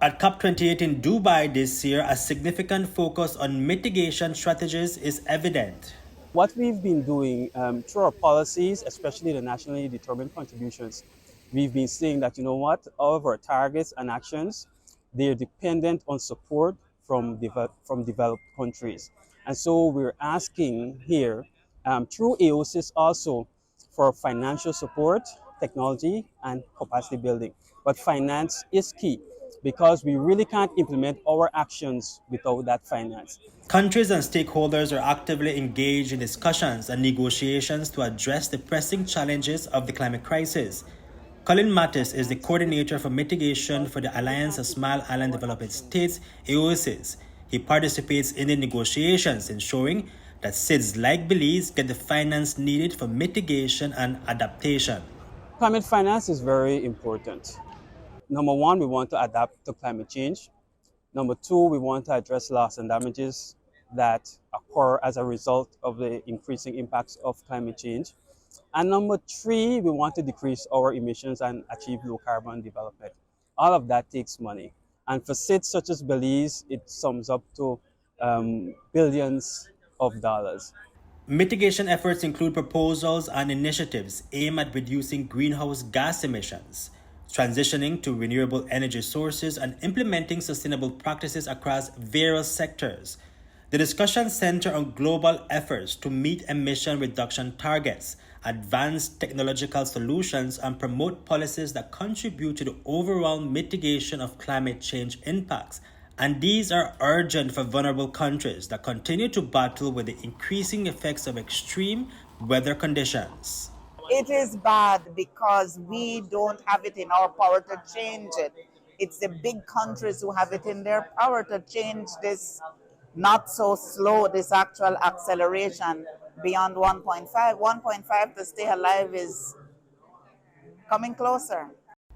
At COP28 in Dubai this year, a significant focus on mitigation strategies is evident. What we've been doing through our policies, especially the nationally determined contributions, we've been saying that, you know what, all of our targets and actions, they're dependent on support from developed countries. And so we're asking here, through AOSIS also, for financial support, technology, and capacity building. But finance is key because we really can't implement our actions without that finance. Countries and stakeholders are actively engaged in discussions and negotiations to address the pressing challenges of the climate crisis. Colin Mattis is the coordinator for mitigation for the Alliance of Small Island Developing States, AOSIS. He participates in the negotiations, ensuring that SIDS like Belize get the finance needed for mitigation and adaptation. Climate finance is very important. Number one, we want to adapt to climate change. Number two, we want to address loss and damages that occur as a result of the increasing impacts of climate change. And number three, we want to decrease our emissions and achieve low carbon development. All of that takes money. And for states such as Belize, it sums up to billions of dollars. Mitigation efforts include proposals and initiatives aimed at reducing greenhouse gas emissions, transitioning to renewable energy sources, and implementing sustainable practices across various sectors. The discussions center on global efforts to meet emission reduction targets, advance technological solutions, and promote policies that contribute to the overall mitigation of climate change impacts. And these are urgent for vulnerable countries that continue to battle with the increasing effects of extreme weather conditions. It is bad because we don't have it in our power to change it. It's the big countries who have it in their power to change this not so slow, this actual acceleration beyond 1.5. 1.5 to stay alive is coming closer.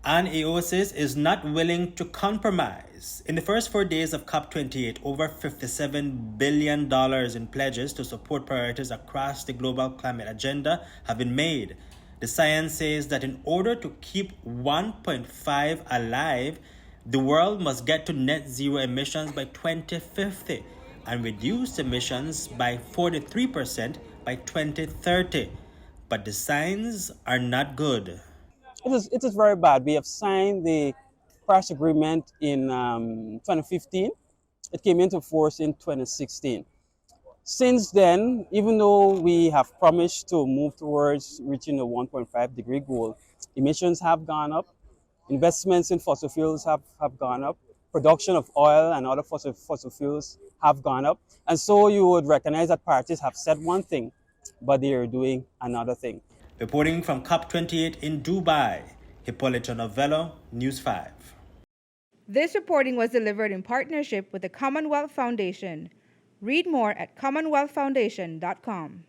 And AOSIS is not willing to compromise. In the first 4 days of COP28, over $57 billion in pledges to support priorities across the global climate agenda have been made. The science says that in order to keep 1.5 alive, the world must get to net zero emissions by 2050 and reduce emissions by 43% by 2030. But the signs are not good. It is very bad. We have signed the Paris Agreement in 2015. It came into force in 2016. Since then, even though we have promised to move towards reaching the 1.5 degree goal, emissions have gone up, investments in fossil fuels have gone up, production of oil and other fossil fuels have gone up. And so you would recognize that parties have said one thing, but they are doing another thing. Reporting from COP28 in Dubai, Hipolito Novelo, News 5. This reporting was delivered in partnership with the Commonwealth Foundation. Read more at commonwealthfoundation.com.